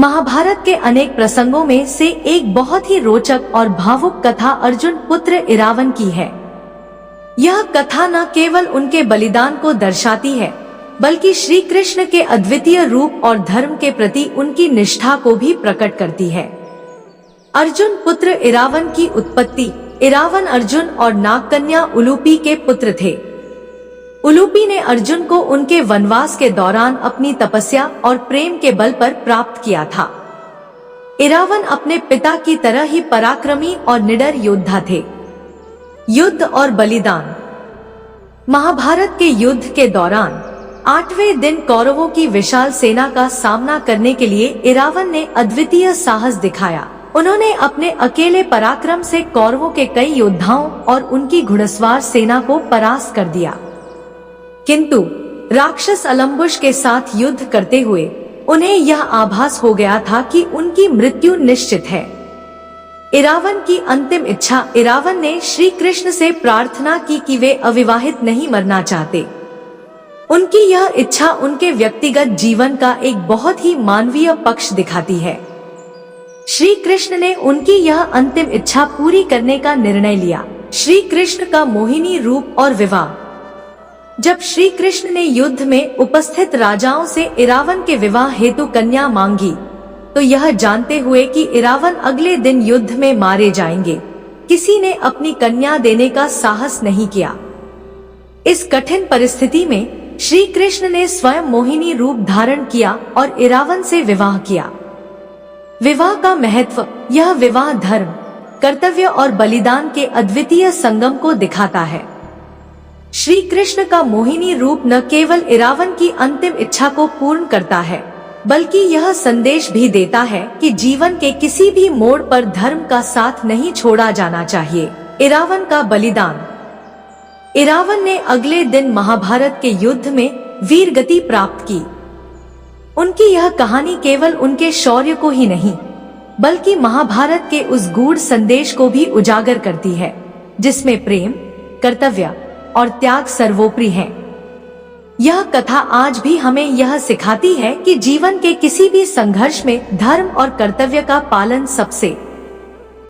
महाभारत के अनेक प्रसंगों में से एक बहुत ही रोचक और भावुक कथा अर्जुन पुत्र इरावन की है। यह कथा न केवल उनके बलिदान को दर्शाती है, बल्कि श्री कृष्ण के अद्वितीय रूप और धर्म के प्रति उनकी निष्ठा को भी प्रकट करती है। अर्जुन पुत्र इरावन की उत्पत्ति। इरावन अर्जुन और नागकन्या उलूपी के पुत्र थे। उलूपी ने अर्जुन को उनके वनवास के दौरान अपनी तपस्या और प्रेम के बल पर प्राप्त किया था। इरावन अपने पिता की तरह ही पराक्रमी और निडर योद्धा थे। युद्ध और बलिदान। महाभारत के युद्ध के दौरान 8वें दिन कौरवों की विशाल सेना का सामना करने के लिए इरावन ने अद्वितीय साहस दिखाया। उन्होंने अपने अकेले पराक्रम से कौरवों के कई योद्धाओं और उनकी घुड़सवार सेना को परास्त कर दिया। किंतु राक्षस अलम्बुश के साथ युद्ध करते हुए उन्हें यह आभास हो गया था कि उनकी मृत्यु निश्चित है। इरावन की अंतिम इच्छा। इरावन ने श्री कृष्ण से प्रार्थना की कि वे अविवाहित नहीं मरना चाहते। उनकी यह इच्छा उनके व्यक्तिगत जीवन का एक बहुत ही मानवीय पक्ष दिखाती है। श्री कृष्ण ने उनकी यह अंतिम इच्छा पूरी करने का निर्णय लिया। श्री कृष्ण का मोहिनी रूप और विवाह। जब श्री कृष्ण ने युद्ध में उपस्थित राजाओं से इरावन के विवाह हेतु कन्या मांगी, तो यह जानते हुए कि इरावन अगले दिन युद्ध में मारे जाएंगे, किसी ने अपनी कन्या देने का साहस नहीं किया। इस कठिन परिस्थिति में श्री कृष्ण ने स्वयं मोहिनी रूप धारण किया और इरावन से विवाह किया। विवाह का महत्व। यह विवाह धर्म, कर्तव्य और बलिदान के अद्वितीय संगम को दिखाता है। श्री कृष्ण का मोहिनी रूप न केवल इरावन की अंतिम इच्छा को पूर्ण करता है, बल्कि यह संदेश भी देता है कि जीवन के किसी भी मोड़ पर धर्म का साथ नहीं छोड़ा जाना चाहिए। इरावन का बलिदान। इरावन ने अगले दिन महाभारत के युद्ध में वीर गति प्राप्त की। उनकी यह कहानी केवल उनके शौर्य को ही नहीं, बल्कि महाभारत के उस गूढ़ संदेश को भी उजागर करती है, जिसमें प्रेम, कर्तव्य और त्याग सर्वोपरि है। यह कथा आज भी हमें यह सिखाती है कि जीवन के किसी भी संघर्ष में धर्म और कर्तव्य का पालन सबसे